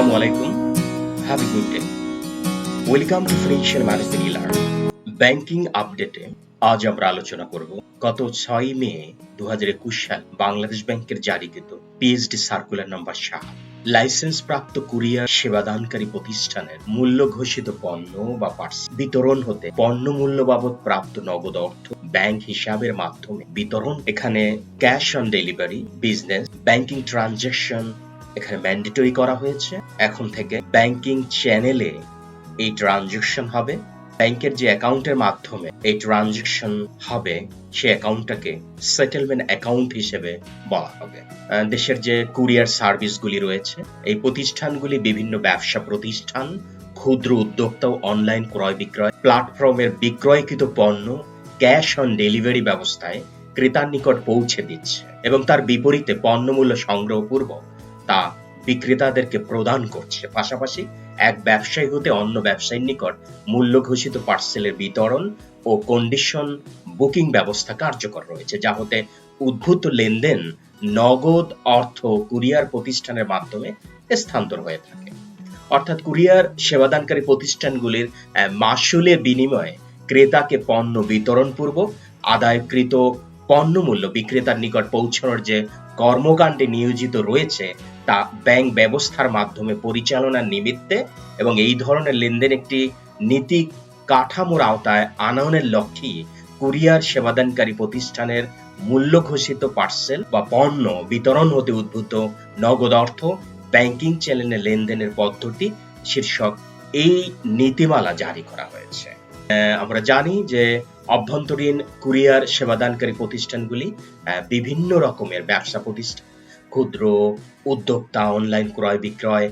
আসসালামু আলাইকুম। Have a good day. Welcome to financial management learn. Banking আপডেটে আজ আমরা আলোচনা করব গত 6 মে 2021 সাল বাংলাদেশ ব্যাংকের জারিকৃত পিএইচডি সার্কুলার নাম্বার 7 লাইসেন্স প্রাপ্ত কুরিয়ার সেবাদানকারী প্রতিষ্ঠানের মূল্য ঘোষিত পণ্য বা পার্সেল বিতরণ হতে পণ্য মূল্য বাবদ প্রাপ্ত নগদ অর্থ ব্যাংক হিসাবের মাধ্যমে বিতরণ। এখানে cash on delivery business banking transaction এখানে ম্যান্ডেটরি করা হয়েছে। এখন থেকে ব্যাংকিং চ্যানেলে এই ট্রানজাকশন হবে। ব্যাংকের যে অ্যাকাউন্টের মাধ্যমে এই ট্রানজাকশন হবে সেই অ্যাকাউন্টটাকে সেটেলমেন্ট অ্যাকাউন্ট হিসেবে বলা হবে। দেশের যে কুরিয়ার সার্ভিসগুলি রয়েছে এই প্রতিষ্ঠানগুলি বিভিন্ন ব্যবসা প্রতিষ্ঠান, ক্ষুদ্র উদ্যোক্তা ও অনলাইন ক্রয় বিক্রয় প্ল্যাটফর্মের বিক্রয়কৃত পণ্য ক্যাশ অন ডেলিভারি ব্যবস্থায় ক্রেতার নিকট পৌঁছে দিচ্ছে এবং তার বিপরীতে পণ্যমূল্য সংগ্রহপূর্বক তা বিক্রেতাদেরকে প্রদান করছে। পাশাপাশি এক ব্যবসায়ী হতে অন্য ব্যবসায়ীর নিকট মূল্য ঘোষিত পার্সেলের বিতরণ ও কন্ডিশন বুকিং ব্যবস্থা কার্যকর রয়েছে, যা হতে উদ্ভূত লেনদেন নগদ অর্থ কুরিয়ার প্রতিষ্ঠানের মাধ্যমে স্থানান্তর হয়ে থাকে। অর্থাৎ কুরিয়ার সেবাদানকারী প্রতিষ্ঠানগুলির মাসুলের বিনিময়ে ক্রেতাকে পণ্য বিতরণ পূর্বক আদায়কৃত পণ্য মূল্য বিক্রেতার নিকট পৌঁছানোর যে কর্মকাণ্ডে নিয়োজিত রয়েছে তা ব্যাংক ব্যবস্থার মাধ্যমে পরিচালনার নিমিত্তে এবং এই ধরনের লেনদেন একটি নীতি কাঠামোর আওতায় আনয়নের লক্ষ্যে কুরিয়ার সেবাদানকারী প্রতিষ্ঠানের মূল্য ঘোষিত পার্সেল বা পণ্য বিতরণ হতে উদ্ভূত নগদ অর্থ ব্যাংকিং চ্যানেলে লেনদেনের পদ্ধতি শীর্ষক এই নীতিমালা জারি করা হয়েছে। আমরা জানি যে অভ্যন্তরীণ কুরিয়ার সেবাদানকারী প্রতিষ্ঠানগুলি বিভিন্ন রকমের ব্যবসা প্রতিষ্ঠান, ক্ষুদ্র উদ্যোক্তা, অনলাইন ক্রয় বিক্রয়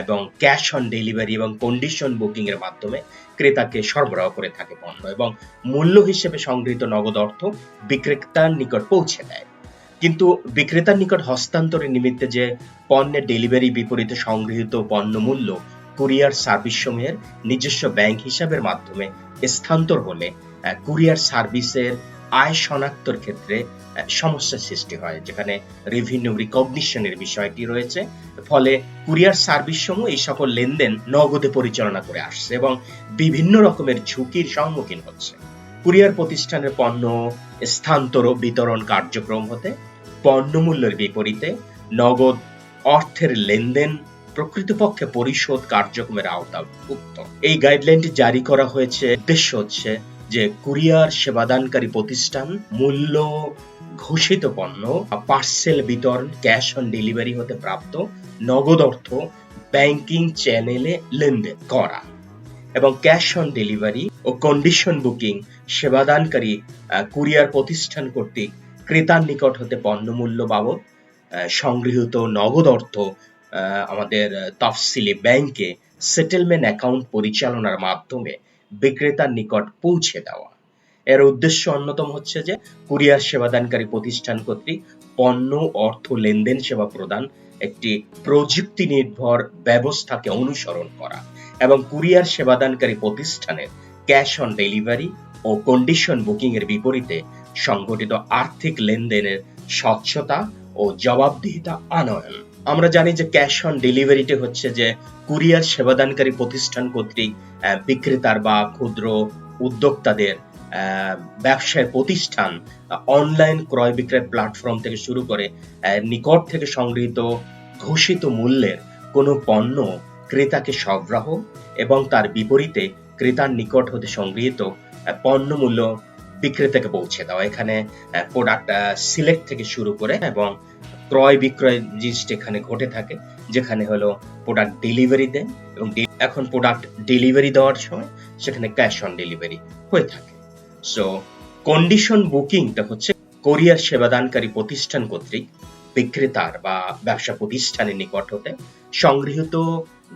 এবং ক্যাশ অন ডেলিভারি এবং কন্ডিশন বুকিং এর মাধ্যমে ক্রেতাকে সরবরাহ করে থাকে পণ্য এবং মূল্য হিসেবে সংগৃহীত নগদ অর্থ বিক্রেতার নিকট পৌঁছে দেয়। কিন্তু বিক্রেতার নিকট হস্তান্তরের নিমিত্তে যে পণ্যের ডেলিভারি বিপরীতে সংগৃহীত পণ্য মূল্য কুরিয়ার সার্ভিস সমূহের নিজস্ব ব্যাংক হিসাবের মাধ্যমে স্থানান্তর হলে কুরিয়ার সার্ভিসের আয় শনাক্তর ক্ষেত্রে সমস্যার সৃষ্টি হয়, যেখানে রেভিনিউ রিকগনিশনের বিষয়টি রয়েছে। ফলে কুরিয়ার সার্ভিস সমূহ এই সকল লেনদেন নগদে পরিচালনা করে আসছে এবং বিভিন্ন রকমের ঝুঁকির সম্মুখীন হচ্ছে। কুরিয়ার প্রতিষ্ঠানের পণ্য স্থানান্তর ও বিতরণ কার্যক্রম হতে পণ্য মূল্যের বিপরীতে নগদ অর্থের লেনদেন প্রকৃতপক্ষে পরিশোধ কার্যক্রমের আওতাভুক্ত। এই গাইডলাইনটি জারি করা হয়েছে, উদ্দেশ্য হচ্ছে যে কুরিয়ার সেবাদানকারী প্রতিষ্ঠান মূল্য ঘোষিত পণ্য পার্সেল বিতরণ ক্যাশ অন ডেলিভারি হতে প্রাপ্ত নগদ অর্থ ব্যাংকিং চ্যানেলে লেনদেন করা এবং ক্যাশ অন ডেলিভারি ও কন্ডিশন বুকিং সেবাদানকারী কুরিয়ার প্রতিষ্ঠান কর্তৃক ক্রেতার নিকট হতে পণ্য মূল্য বাবদ সংগৃহীত নগদ অর্থ আমাদের তফসিলি ব্যাংকে সেটেলমেন্ট অ্যাকাউন্ট পরিচালনার মাধ্যমে বিক্রেতার নিকট পৌঁছে দেওয়া। এর উদ্দেশ্য অন্যতম হচ্ছে যে কুরিয়ার সেবাদানকারী প্রতিষ্ঠান কর্তৃক পণ্য অর্থ লেনদেন সেবা প্রদান একটি প্রযুক্তি নির্ভর ব্যবস্থাকে অনুসরণ করা এবং কুরিয়ার সেবাদানকারী প্রতিষ্ঠানের ক্যাশ অন ডেলিভারি ও কন্ডিশন বুকিং এর বিপরীতে সংগঠিত আর্থিক লেনদেনের স্বচ্ছতা ও জবাবদিহিতা আনয়ন। আমরা জানি যে ক্যাশ অন ডেলিভারিটি হচ্ছে যে কুরিয়ার সেবাদানকারী প্রতিষ্ঠান কর্তৃক বিক্রেতার বা ক্ষুদ্র উদ্যোক্তাদের ব্যবসায় প্রতিষ্ঠান অনলাইন ক্রয় বিক্রয় প্ল্যাটফর্ম থেকে শুরু করে নিকট থেকে সংগৃহীত ঘোষিত মূল্যের কোনো পণ্য ক্রেতাকে সরবরাহ এবং তার বিপরীতে ক্রেতার নিকট হতে সংগৃহীত পণ্য মূল্য বিক্রেতাকে পৌঁছে দেওয়া। এখানে প্রোডাক্ট সিলেক্ট থেকে শুরু করে এবং ক্রয় বিক্রয় জিনিসটা এখানে ঘটে থাকে, যেখানে হলো প্রোডাক্ট ডেলিভারি দেন এবং এখন প্রোডাক্ট ডেলিভারি দেওয়ার সময় সেখানে ক্যাশ অন ডেলিভারি হয়ে থাকে। সো কন্ডিশন বুকিংটা হচ্ছে কুরিয়ার সেবাদানকারী প্রতিষ্ঠান কর্তৃক বিক্রেতার বা ব্যবসা প্রতিষ্ঠানের নিকট হতে সংগৃহীত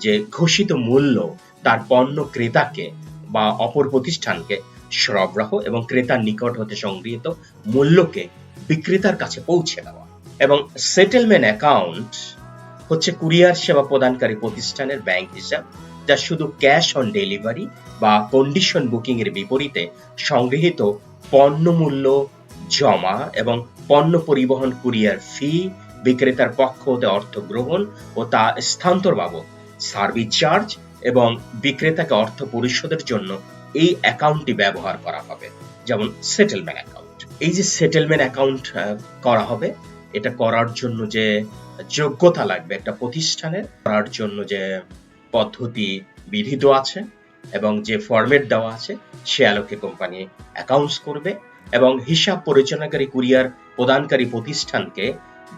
যে ঘোষিত মূল্য তার পণ্য ক্রেতাকে বা অপর প্রতিষ্ঠানকে সরবরাহ এবং ক্রেতার নিকট হতে সংগৃহীত মূল্যকে বিক্রেতার কাছে পৌঁছে দেওয়া। এবং সেটেলমেন্ট অ্যাকাউন্ট হচ্ছে কুরিয়ার সেবা প্রদানকারী প্রতিষ্ঠানের ব্যাংক হিসাব, যা শুধু ক্যাশ অন ডেলিভারি বা কন্ডিশন বুকিং এর বিপরীতে সংগৃহীত পণ্য মূল্য জমা এবং পণ্য পরিবহন কুরিয়ার ফি বিক্রেতার পক্ষ হতে অর্থ গ্রহণ ও তা স্থানান্তর বাবদ সার্ভিস চার্জ এবং বিক্রেতাকে অর্থ পরিশোধের জন্য এই অ্যাকাউন্টটি ব্যবহার করা হবে, যেমন সেটেলমেন্ট অ্যাকাউন্ট। এই যে সেটেলমেন্ট অ্যাকাউন্ট করা হবে, এটা করার জন্য যে যোগ্যতা লাগবে একটা প্রতিষ্ঠানের, করার জন্য যে পদ্ধতি বিধিত আছে এবং যে ফরম্যাট দেওয়া আছে, সে আলোকে কোম্পানি অ্যাকাউন্টস করবে এবং হিসাব পরিচালনাকারী কুরিয়ার প্রদানকারী প্রতিষ্ঠানকে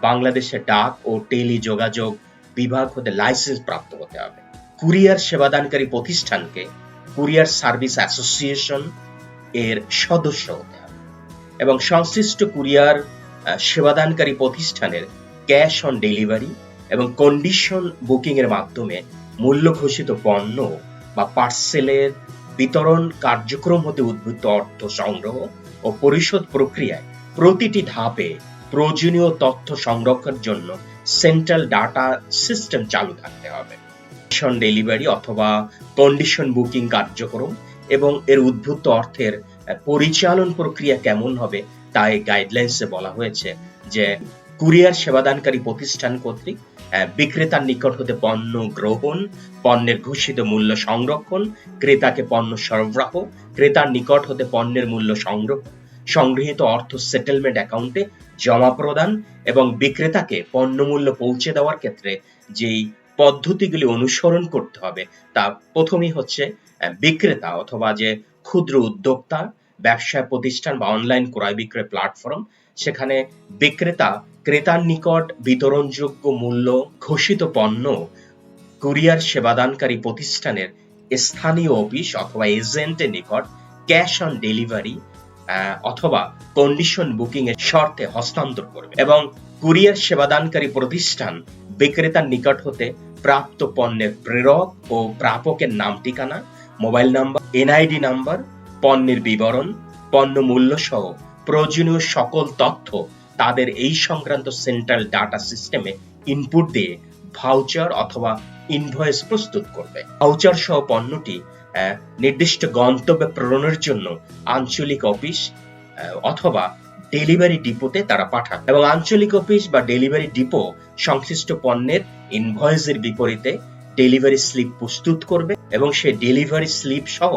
বাংলাদেশে ডাক ও টেলি যোগাযোগ বিভাগ হতে লাইসেন্স প্রাপ্ত হতে হবে। কুরিয়ার সেবাদানকারী প্রতিষ্ঠানকে কুরিয়ার সার্ভিস অ্যাসোসিয়েশন এর সদস্য হতে হবে এবং সংশ্লিষ্ট কুরিয়ার সেবাদানকারী প্রতিষ্ঠানের ক্যাশ অন ডেলিভারি এবং কন্ডিশন বুকিং এর মাধ্যমে মূল্য ঘোষিত পণ্য বা পার্সেলের বিতরণ কার্যক্রম হতে উদ্ভূত অর্থ সংগ্রহ ও পরিশোধ প্রক্রিয়ায় প্রতিটি ধাপে প্রয়োজনীয় তথ্য সংরক্ষণের জন্য সেন্ট্রাল ডাটা সিস্টেম চালু থাকতে হবে। ক্যাশ অন ডেলিভারি অথবা কন্ডিশন বুকিং কার্যক্রম এবং এর উদ্ভূত অর্থের পরিচালন প্রক্রিয়া কেমন হবে তা এই গাইডলাইন্সে বলা হয়েছে যে কুরিয়ার সেবাদানকারী প্রতিষ্ঠান কর্তৃক বিক্রেতার নিকট হতে পণ্য গ্রহণ, পণ্যের ঘোষিত মূল্য সংরক্ষণ, ক্রেতাকে পণ্য সরবরাহ, ক্রেতার নিকট হতে পণ্যের মূল্য সংগ্রহ, সংগৃহীত অর্থ সেটেলমেন্ট অ্যাকাউন্টে জমা প্রদান এবং বিক্রেতাকে পণ্য মূল্য পৌঁছে দেওয়ার ক্ষেত্রে যেই পদ্ধতিগুলি অনুসরণ করতে হবে তা প্রথমেই হচ্ছে বিক্রেতা অথবা যে ক্ষুদ্র উদ্যোক্তা, ব্যবসায় প্রতিষ্ঠান বা অনলাইন ক্রয় বিক্রয় প্ল্যাটফর্ম, সেখানে বিক্রেতা ক্রেতার নিকট বিতরণযোগ্য মূল্য ঘোষিত পণ্য কুরিয়ার সেবাদানকারী প্রতিষ্ঠানের স্থানীয় অফিস অথবা এজেন্টের নিকট ক্যাশ অন ডেলিভারি অথবা কন্ডিশন বুকিং এর শর্তে হস্তান্তর করবে এবং কুরিয়ার সেবাদানকারী প্রতিষ্ঠান বিক্রেতার নিকট হতে প্রাপ্ত পণ্যের প্রেরক ও প্রাপকের নাম, ঠিকানা, মোবাইল নাম্বার, এনআইডি নাম্বার, পণ্যের বিবরণ, পণ্য মূল্য সহ প্রয়োজনীয় সকল তথ্য তাদের এই সংক্রান্ত সেন্ট্রাল ডাটা সিস্টেমে ইনপুট দিয়ে ভাউচার অথবা ইনভয়েস প্রস্তুত করবে। ভাউচার সহ পণ্যটি নির্দিষ্ট গন্তব্যে প্রেরণের জন্য আঞ্চলিক অফিস অথবা ডেলিভারি ডিপোতে তারা পাঠাবে এবং আঞ্চলিক অফিস বা ডেলিভারি ডিপো সংশ্লিষ্ট পণ্যের ইনভয়েসের বিপরীতে ডেলিভারি স্লিপ প্রস্তুত করবে এবং সেই ডেলিভারি স্লিপ সহ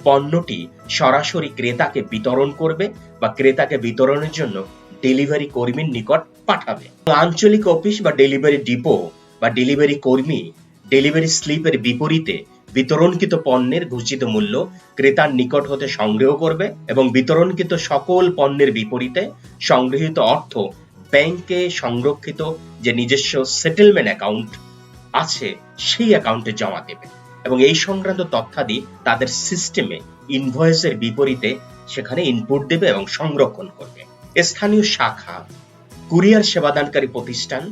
পণ্যটি সরাসরি ক্রেতাকে বিতরণ করবে বা ক্রেতাকে বিতরণের জন্য ডেলিভারি কর্মীর নিকট পাঠাবে। আঞ্চলিক অফিস বা ডেলিভারি ডিপো বা ডেলিভারি কর্মী ডেলিভারি স্লিপের বিপরীতে বিতরণকৃত পণ্যের ঘোষিত মূল্য ক্রেতার নিকট হতে সংগ্রহ করবে এবং বিতরণকৃত সকল পণ্যের বিপরীতে সংগৃহীত অর্থ ব্যাংকে সংরক্ষিত যে নিজস্ব সেটেলমেন্ট অ্যাকাউন্ট আছে সেই অ্যাকাউন্টে জমা দেবে এবং এই সংক্রান্ত তথ্যাদি তাদের সিস্টেমে ইনভয়েসের বিপরীতে সেখানে ইনপুট দেবে এবং সংরক্ষণ করবে। স্থানীয় শাখা, কুরিয়ার সেবাদানকারী প্রতিষ্ঠান,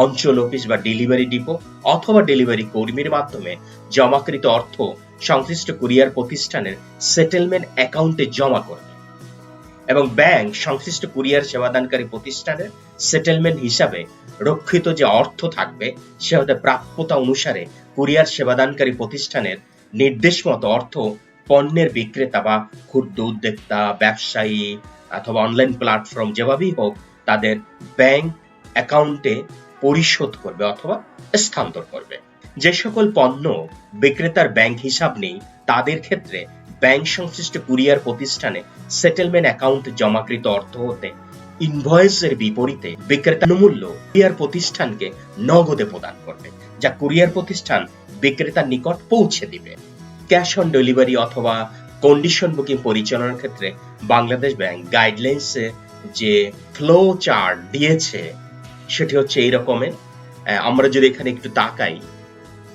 অঞ্চল অফিস বা ডেলিভারি ডিপো অথবা ডেলিভারি কর্মীর মাধ্যমে জমাকৃত অর্থ সংশ্লিষ্ট কুরিয়ার প্রতিষ্ঠানের সেটেলমেন্ট অ্যাকাউন্টে জমা করবে এবং ব্যাংক সংশ্লিষ্ট কুরিয়ার সেবাদানকারী প্রতিষ্ঠানের সেটেলমেন্ট হিসাবে রক্ষিত যে অর্থ থাকবে সে হতে প্রাপ্যতা অনুসারে কুরিয়ার সেবাদানকারী প্রতিষ্ঠানের নির্দেশ মতো অর্থ পণ্যের বিক্রেতা বা ক্ষুদ্র উদ্যোক্তা, ব্যবসায়ী অথবা অনলাইন প্ল্যাটফর্ম যেভাবেই হোক তাদের ব্যাংক অ্যাকাউন্টে পরিশোধ করবে অথবা স্থানান্তর করবে। যে সকল পণ্য বিক্রেতার ব্যাংক হিসাব নেই তাদের ক্ষেত্রে ব্যাংক সংশ্লিষ্ট কুরিয়ার প্রতিষ্ঠানে সেটেলমেন্ট অ্যাকাউন্টে জমাকৃত অর্থ হতে ইনভয়েসের বিপরীতে বিক্রেতার মূল্য কুরিয়ার প্রতিষ্ঠানকে নগদে প্রদান করবে, যা কুরিয়ার প্রতিষ্ঠান বিক্রেতার নিকট পৌঁছে দিবে। ক্যাশ অন ডেলিভারি অথবা কন্ডিশন বুকিং পরিচালনার ক্ষেত্রে বাংলাদেশ ব্যাংক গাইডলাইন্সে যে ফ্লো চার্ট দিয়েছে সেটি হচ্ছে এই রকমের। আমরা যদি এখানে একটু তাকাই,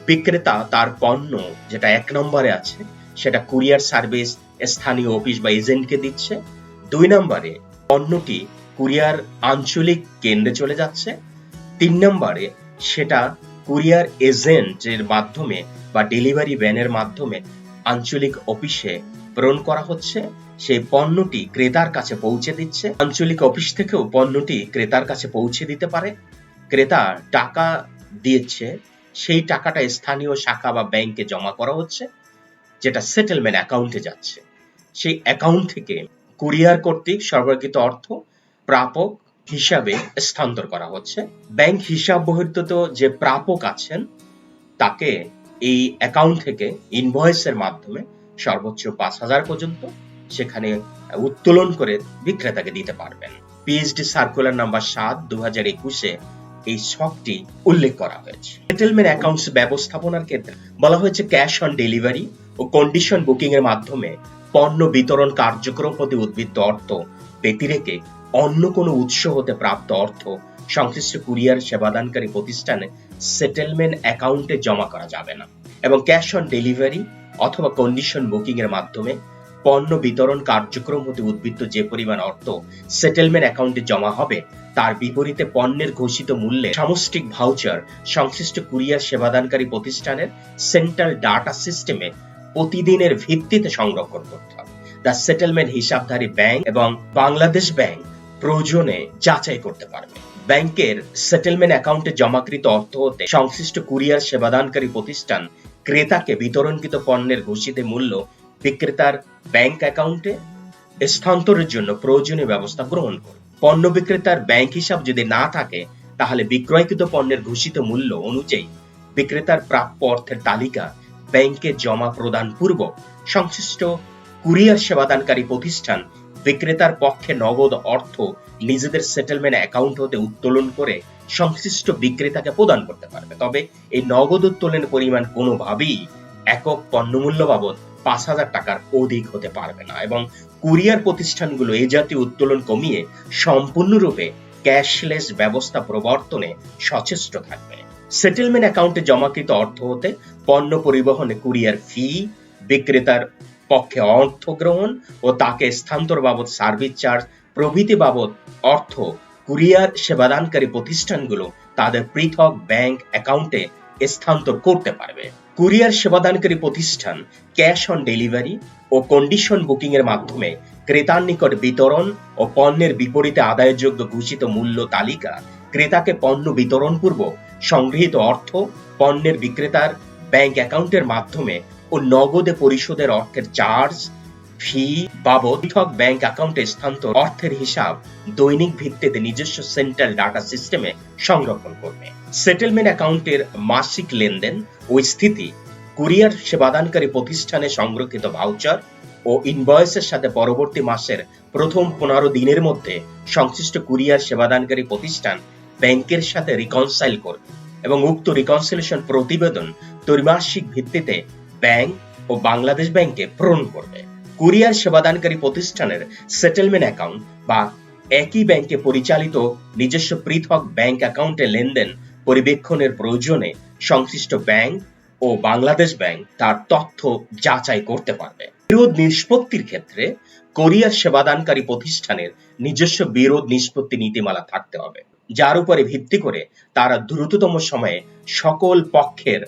বিক্রেতা তার পণ্য যেটা 1 নম্বরে আছে সেটা কুরিয়ার সার্ভিস স্থানীয় অফিস বা এজেন্টকে দিচ্ছে। 2 নম্বরে পণ্যটি কুরিয়ার আঞ্চলিক কেন্দ্রে চলে যাচ্ছে। 3 নম্বরে সেটা কুরিয়ার এজেন্টের মাধ্যমে বা ডেলিভারি ভ্যানের মাধ্যমে আঞ্চলিক অফিসে প্রেরণ করা হচ্ছে। সেই পণ্যটি ক্রেতার কাছে পৌঁছে দিচ্ছে। আঞ্চলিক অফিস থেকেও পণ্যটি ক্রেতার কাছে পৌঁছে দিতে পারে। ক্রেতা টাকা দিয়েছে, সেই টাকাটা স্থানীয় শাখা বা ব্যাংকে জমা করা হচ্ছে, যেটা সেটেলমেন্ট অ্যাকাউন্টে যাচ্ছে। সেই অ্যাকাউন্ট থেকে কুরিয়ার কর্তৃক সরবরাহকৃত অর্থ প্রাপক হিসাবে স্থানান্তর করা হচ্ছে। ব্যাংক হিসাব বহির্ভূত যে প্রাপক আছেন তাকে এই অ্যাকাউন্ট থেকে ইনভয়েসের মাধ্যমে সর্বোচ্চ 5,000 পর্যন্ত সেখানে উত্তোলন করে বিক্রেতাকে দিতে পারবেন। পিএইচডি সার্কুলার নাম্বার 7 2021-এ এই ছকটি উল্লেখ করা হয়েছে। সেটেলমেন্ট অ্যাকাউন্টস ব্যবস্থাপনার ক্ষেত্রে বলা হয়েছে ক্যাশ অন ডেলিভারি ও কন্ডিশন বুকিং এর মাধ্যমে পণ্য বিতরণ কার্যক্রম হতে উদ্বৃত্ত অর্থ ব্যতিরেকে অন্য কোনো উৎস হতে প্রাপ্ত অর্থ সংশ্লিষ্ট কুরিয়ার সেবাদানকারী প্রতিষ্ঠানে সেটেলমেন্ট অ্যাকাউন্টে জমা করা যাবে না, এবং ক্যাশ অন ডেলিভারি অথবা কন্ডিশন বুকিং এর মাধ্যমে পণ্য বিতরণ কার্যক্রম হতে উদ্বৃত্ত যে পরিমাণ অর্থ সেটেলমেন্ট অ্যাকাউন্টে জমা হবে তার বিপরীতে পণ্যের ঘোষিত মূল্যে সামষ্টিক ভাউচার সংশ্লিষ্ট কুরিয়ার সেবাদানকারী প্রতিষ্ঠানের সেন্ট্রাল ডাটা সিস্টেমে প্রতিদিনের ভিত্তিতে সংরক্ষণ করতে হবে। দ্য সেটেলমেন্ট হিসাবধারী ব্যাংক এবং বাংলাদেশ ব্যাংক প্রয়োজনে যাচাই করতে পারবে। ব্যাংকের সেটেলমেন্ট অ্যাকাউন্টে জমাকৃত অর্থ হতে সংশ্লিষ্ট কুরিয়ার সেবাদানকারী প্রতিষ্ঠান ক্রেতাকে বিতরণকৃত পণ্যের ঘোষিত মূল্য বিক্রেতার ব্যাংক অ্যাকাউন্টে স্থানান্তরের জন্য প্রয়োজনীয় ব্যবস্থা গ্রহণ করবে। পণ্য বিক্রেতার ব্যাংক হিসাব যদি না থাকে তাহলে বিক্রয়কৃত পণ্যের ঘোষিত মূল্য অনুযায়ী বিক্রেতার প্রাপ্য অর্থের তালিকা ব্যাংকে জমা প্রদান পূর্বক সংশ্লিষ্ট কুরিয়ার সেবাদানকারী প্রতিষ্ঠান বিক্রেতার পক্ষে নগদ অর্থ নিজেদের সেটেলমেন্ট অ্যাকাউন্ট হতে উত্তোলন করে সংশ্লিষ্ট বিক্রেতাকে প্রদান করতে পারবে। তবে এই নগদ উত্তোলনের পরিমাণ কোনোভাবেই একক পণ্যমূল্য বাবদ 5,000 টাকার অধিক হতে পারবে না, এবং কুরিয়ার প্রতিষ্ঠানগুলো এই জাতীয় উত্তোলন কমিয়ে সম্পূর্ণরূপে ক্যাশলেস ব্যবস্থা প্রবর্তনে সচেষ্ট থাকবে। সেটেলমেন্ট অ্যাকাউন্টে জমাকৃত অর্থ হতে পণ্য পরিবহনে কুরিয়ার ফি, বিক্রেতার পক্ষে অর্থ গ্রহণ ও তাকে স্থানান্তর বাবদ সার্ভিস চার্জ প্রভৃতি বাবদ অর্থ কুরিয়ার সেবাদানকারী প্রতিষ্ঠানগুলো তাদের পৃথক ব্যাংক অ্যাকাউন্টে স্থানান্তর করতে পারবে। কুরিয়ার সেবাদানকারী প্রতিষ্ঠান ক্যাশ অন ডেলিভারি ও কন্ডিশন বুকিং এর মাধ্যমে ক্রেতার নিকট বিতরণ ও পণ্যের বিপরীতে আদায়যোগ্য ঘোষিত মূল্য তালিকা ক্রেতাকে পণ্য বিতরণ পূর্বক সংগৃহীত অর্থ পণ্যের বিক্রেতার ব্যাংক অ্যাকাউন্টের মাধ্যমে ও নগদে পরিশোধের অর্থের চার্জ ফি বাবদ পৃথক ব্যাংক অ্যাকাউন্টে স্থানান্তর অর্থের হিসাব দৈনিক ভিত্তিতে নিজস্ব সেন্ট্রাল ডাটা সিস্টেমে সংরক্ষণ করবে। সেটেলমেন্ট অ্যাকাউন্টের মাসিক লেনদেন ও স্থিতি কুরিয়ার সেবাদানকারী প্রতিষ্ঠানে সংরক্ষিত ভাউচার ও ইনভয়েসের সাথে পরবর্তী মাসের প্রথম 15 দিনের মধ্যে সংশ্লিষ্ট কুরিয়ার সেবাদানকারী প্রতিষ্ঠান ব্যাংকের সাথে রিকনসাইল করবে, এবং উক্ত রিকনসিলেশন প্রতিবেদন ত্রৈমাসিক ভিত্তিতে ব্যাংক ও বাংলাদেশ ব্যাংকে প্রেরণ করবে। কুরিয়ার সেবাদানকারী প্রতিষ্ঠানের সেটেলমেন্ট অ্যাকাউন্ট বা একই ব্যাংকে পরিচালিত নিজস্ব পৃথক ব্যাংক অ্যাকাউন্টে লেনদেন পরিবেক্ষণের প্রয়োজনে সংশ্লিষ্ট ব্যাংক ও বাংলাদেশ ব্যাংক তার তথ্য যাচাই করতে পারবে। বিরোধ নিষ্পত্তির ক্ষেত্রে কুরিয়ার সেবাদানকারী প্রতিষ্ঠানের নিজস্ব বিরোধ নিষ্পত্তি নীতিমালা থাকতে হবে, যার উপরে ভিত্তি করে তারা দ্রুততম সময়ে সকল পক্ষের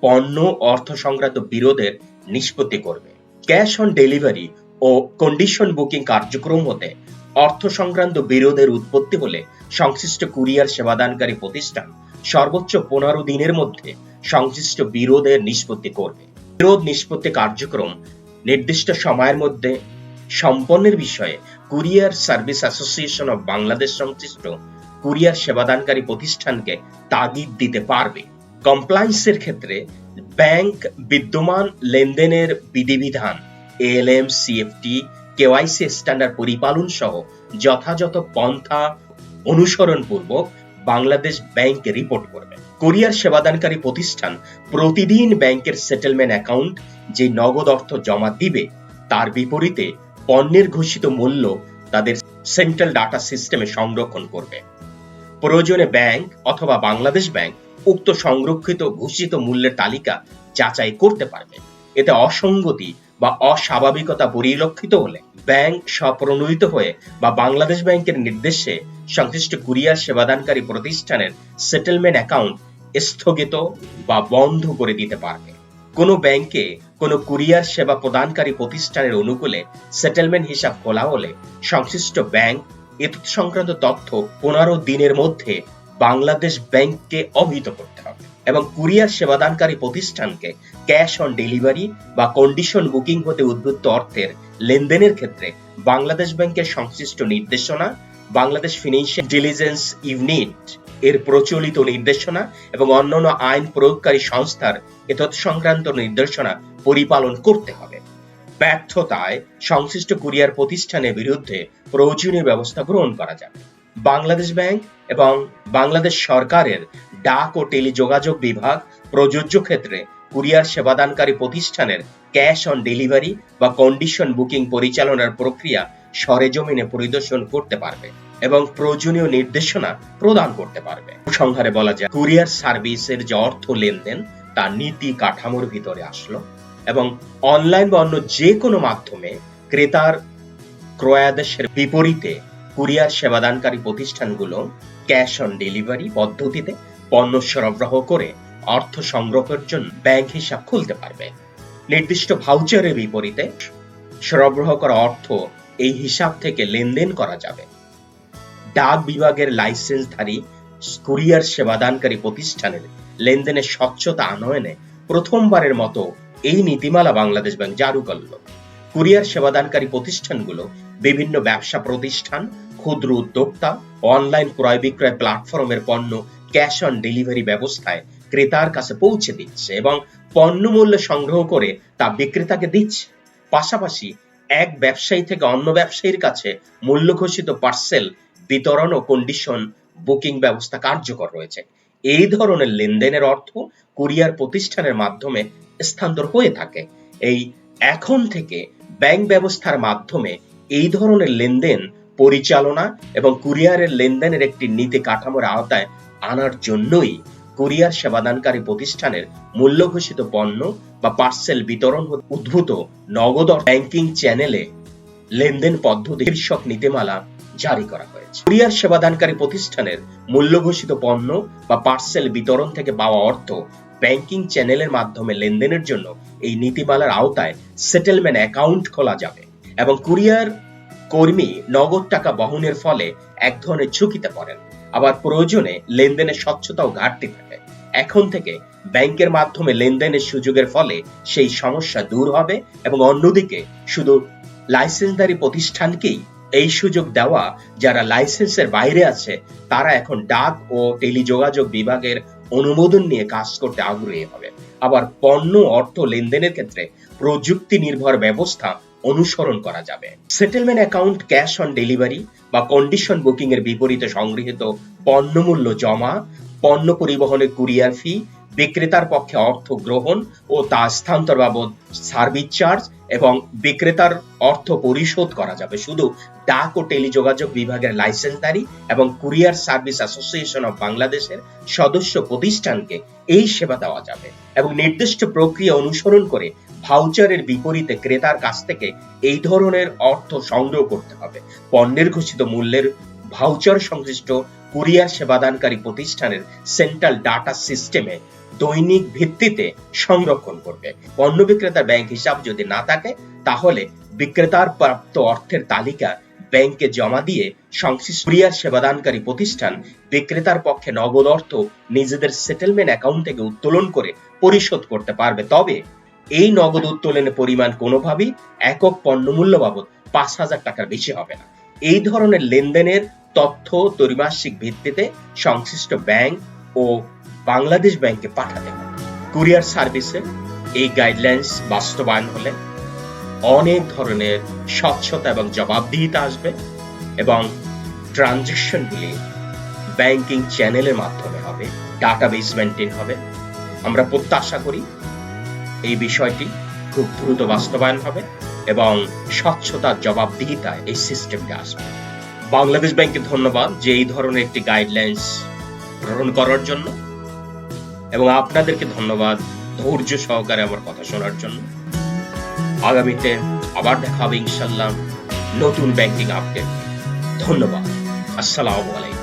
পণ্য অর্থ সংক্রান্ত বিরোধের নিষ্পত্তি করবে। ক্যাশ অন ডেলিভারি ও কন্ডিশন বুকিং কার্যক্রম হতে অর্থ সংক্রান্ত বিরোধের উৎপত্তি হলে সংশ্লিষ্ট কুরিয়ার সেবাদানকারী প্রতিষ্ঠান সর্বোচ্চ 15 দিনের মধ্যে সংশ্লিষ্ট বিরোধের নিষ্পত্তি করবে। বিরোধ নিষ্পত্তি কার্যক্রম নির্দিষ্ট সময়ের মধ্যে সম্পন্নের বিষয়ে courier service association of Bangladesh সংশ্লিষ্ট কুরিয়ার সেবাদানকারী প্রতিষ্ঠানকে তাগিদ দিতে পারবে। কমপ্লায়েন্সের ক্ষেত্রে ব্যাংক বিদ্যমান লেনদেনের বিধিবিধান এএলএম, সিএফটি, কেওয়াইসি স্ট্যান্ডার্ড পরিপালন সহ যথাযথ পন্থা অনুসরণ পূর্বক বাংলাদেশ ব্যাংক রিপোর্ট করবে। কুরিয়ার সেবাদানকারী প্রতিষ্ঠান প্রতিদিন ব্যাংকের সেটেলমেন্ট অ্যাকাউন্ট যে নগদ অর্থ জমা দিবে তার বিপরীতে পণ্যের ঘোষিত মূল্য তাদের সেন্ট্রাল ডাটা সিস্টেমে সংরক্ষণ করবে। প্রয়োজনে ব্যাংক অথবা বাংলাদেশ ব্যাংক উক্ত সংরক্ষিত ঘোষিত মূল্যের তালিকা যাচাই করতে পারবে। এতে অসঙ্গতি বা অস্বাভাবিকতা পরিলক্ষিত হলে ব্যাংক স্বপ্রণোদিত হয়ে বা বাংলাদেশ ব্যাংকের নির্দেশে সংশ্লিষ্ট কুরিয়ার সেবাদানকারী প্রতিষ্ঠানের সেটেলমেন্ট অ্যাকাউন্ট স্থগিত বা বন্ধ করে দিতে পারবে। কোনো ব্যাংকে কোনো কুরিয়ার সেবা প্রদানকারী প্রতিষ্ঠানের অনুকূলে সেটেলমেন্ট হিসাব খোলা হলে সংশ্লিষ্ট ব্যাংক এ সংক্রান্ত তথ্য 15 দিনের মধ্যে বাংলাদেশ ব্যাংককে অবহিত করতে হবে, এবং কুরিয়ার সেবাদানকারী প্রতিষ্ঠানকে ক্যাশ অন ডেলিভারি বা কন্ডিশন বুকিং হতে উদ্বৃত্ত অর্থের লেনদেনের ক্ষেত্রে বাংলাদেশ ব্যাংকের সংশ্লিষ্ট নির্দেশনা বাংলাদেশ ফিনান্সিয়াল ইন্টেলিজেন্স ইউনিট এর প্রচলিত নির্দেশনা এবং অন্যান্য আইন প্রয়োগকারী সংস্থার এ সংক্রান্ত নির্দেশনা পরিপালন করতে হবে। ব্যর্থতায় সংশ্লিষ্ট কুরিয়ার প্রতিষ্ঠানের বিরুদ্ধে প্রয়োজনীয় ব্যবস্থা গ্রহণ করা যাবে। বাংলাদেশ ব্যাংক এবং বাংলাদেশ সরকারের ডাক ও টেলিযোগাযোগ বিভাগ প্রযোজ্য ক্ষেত্রে কুরিয়ার সেবাদানকারী প্রতিষ্ঠানের ক্যাশ অন ডেলিভারি বা কন্ডিশন বুকিং পরিচালনার প্রক্রিয়া সরেজমিনে পরিদর্শন করতে পারবে এবং প্রয়োজনীয় নির্দেশনা প্রদান করতে পারবে। সংহারে বলা যায়, কুরিয়ার সার্ভিসের যে অর্থ লেনদেন তা নীতি কাঠামোর ভিতরে আসলো এবং অনলাইন বা অন্য যে কোনো মাধ্যমে ক্রেতার ক্রয়াদেশের বিপরীতে কুরিয়ার সেবাদানকারী প্রতিষ্ঠানগুলো ক্যাশ অন ডেলিভারি পদ্ধতিতে পণ্য সরবরাহ করে অর্থ সংগ্রহের জন্য ব্যাংক হিসাব খুলতে পারবে। নির্দিষ্ট ভাউচারের বিপরীতে সরবরাহ করা অর্থ এই হিসাব থেকে লেনদেন করা যাবে। ডাক বিভাগের লাইসেন্সধারী কুরিয়ার সেবাদানকারী প্রতিষ্ঠানের লেনদেনের স্বচ্ছতা আনয়নে প্রথমবারের মতো এই নীতিমালা বাংলাদেশ ব্যাংক জারি করল। কুরিয়ার সেবাদানকারী প্রতিষ্ঠানগুলো বিভিন্ন ব্যবসা প্রতিষ্ঠান, ক্ষুদ্র উদ্যোক্তা, অনলাইন ক্রয় বিক্রয় প্ল্যাটফর্মের পণ্য ক্যাশ অন ডেলিভারি ব্যবস্থায় ক্রেতার কাছে পৌঁছে দিচ্ছে এবং পণ্য মূল্য সংগ্রহ করে তা বিক্রেতাকে দিচ্ছে। পাশাপাশি এক ব্যবসায়ী থেকে অন্য ব্যবসায়ীর কাছে মূল্য ঘোষিত পার্সেল বিতরণ ও কন্ডিশন বুকিং ব্যবস্থা কার্যকর রয়েছে। এই ধরনের লেনদেনের অর্থ কুরিয়ার প্রতিষ্ঠানের মাধ্যমে স্থানান্তর হয়ে থাকে। এখন থেকে ব্যাংক ব্যবস্থার মাধ্যমে এই ধরনের লেনদেন পরিচালনা এবং কুরিয়ারের লেনদেনের একটি নীতি কাঠামোর আওতায় আনার জন্যই কুরিয়ার সেবাদানকারী প্রতিষ্ঠানের মূল্য ঘোষিত পণ্য বা পার্সেল বিতরণ উদ্ভূত নগদ ব্যাংকিং চ্যানেলে লেনদেন পদ্ধতি শীর্ষক নীতিমালা জারি করা হয়েছে। কুরিয়ার সেবাদানকারী প্রতিষ্ঠানের মূল্য ঘোষিত পণ্য বা পার্সেল বিতরণ থেকে পাওয়া অর্থ ব্যাংকিং চ্যানেলের মাধ্যমে লেনদেনের জন্য এই নীতিমালার আওতায় সেটেলমেন্ট অ্যাকাউন্ট খোলা যাবে এবং কুরিয়ার কর্মী নগদ টাকা বহনের ফলে এক ধরনের ঝুঁকিতে পড়েন, আবার প্রয়োজনে লেনদেনের স্বচ্ছতা ও ঘাটতি থাকে। এখন থেকে ব্যাংকের মাধ্যমে লেনদেনের সুযোগের ফলে সেই সমস্যা দূর হবে এবং অন্যদিকে শুধু লাইসেন্সধারী প্রতিষ্ঠানকেই এই সুযোগ দেওয়া, যারা লাইসেন্সের বাইরে আছে তারা এখন ডাক ও টেলিযোগাযোগ বিভাগের অনুমোদন নিয়ে কাজ করতে আগ্রহী হবে। আবার পণ্য অর্থ লেনদেনের ক্ষেত্রে প্রযুক্তি নির্ভর ব্যবস্থা অনুসরণ করা যাবে। Settlement account cash on delivery বা কন্ডিশন বুকিং এর বিপরীতে সংগৃহীত পণ্য মূল্য জমা, পণ্য পরিবহনের কুরিয়ার ফি, বিক্রেতার পক্ষে অর্থ গ্রহণ ও তা স্থানান্তর বাবদ সার্ভিস চার্জ এবং বিক্রেতার অর্থ পরিশোধ করা যাবে শুধু ডাক ও টেলিযোগাযোগ বিভাগের লাইসেন্সধারী এবং কুরিয়ার সার্ভিস অ্যাসোসিয়েশন অব বাংলাদেশের সদস্য প্রতিষ্ঠানকে এই সেবা দেওয়া যাবে এবং নির্দিষ্ট প্রক্রিয়া অনুসরণ করে ভাউচারের বিপরীতে ক্রেতার কাছ থেকে এই ধরনের অর্থ সংগ্রহ করতে হবে। পণ্যের ঘোষিত মূল্যের ভাউচার সংশ্লিষ্ট কুরিয়ার সেবাদানকারী প্রতিষ্ঠানের সেন্ট্রাল ডাটা সিস্টেমে দৈনিক ভিত্তিতে সংরক্ষণ করবে। পণ্য বিক্রেতার ব্যাংক হিসাব যদি না থাকে তাহলে বিক্রেতার প্রাপ্ত অর্থের তালিকা ব্যাংকে জমা দিয়ে সংশ্লিষ্ট কুরিয়ার সেবাদানকারী প্রতিষ্ঠান বিক্রেতার পক্ষে নগদ অর্থ নিজেদের সেটেলমেন্ট অ্যাকাউন্ট থেকে উত্তোলন করে পরিশোধ করতে পারবে। তবে এই নগদ উত্তোলনের পরিমাণ কোনোভাবেই একক পণ্য মূল্য বাবদ ৫,০০০ টাকার বেশি হবে না। এই ধরনের লেনদেনের তথ্য ত্রৈমাসিক ভিত্তিতে সংশ্লিষ্ট ব্যাংক ও বাংলাদেশ ব্যাংকে পাঠাতে হবে। কুরিয়ার সার্ভিসের এই গাইডলাইন্স বাস্তবায়ন হলে অনেক ধরনের স্বচ্ছতা এবং জবাবদিহিতা আসবে এবং ট্রানজাকশনগুলি ব্যাংকিং চ্যানেলের মাধ্যমে হবে, ডাটাবেস মেইনটেইন হবে। আমরা প্রত্যাশা করি এই বিষয়টি খুব দ্রুত বাস্তবায়ন হবে এবং স্বচ্ছতার জবাবদিহিতায় এই সিস্টেমটা আসবে। বাংলাদেশ ব্যাংকে ধন্যবাদ যে এই ধরনের একটি গাইডলাইন্স গ্রহণ করার জন্য, এবং আপনাদেরকে ধন্যবাদ ধৈর্য সহকারে আমার কথা শোনার জন্য। আগামীতে আবার দেখা হবে ইনশাআল্লাহ নতুন ব্যাংকিং আপডেট। ধন্যবাদ। আসসালামু আলাইকুম।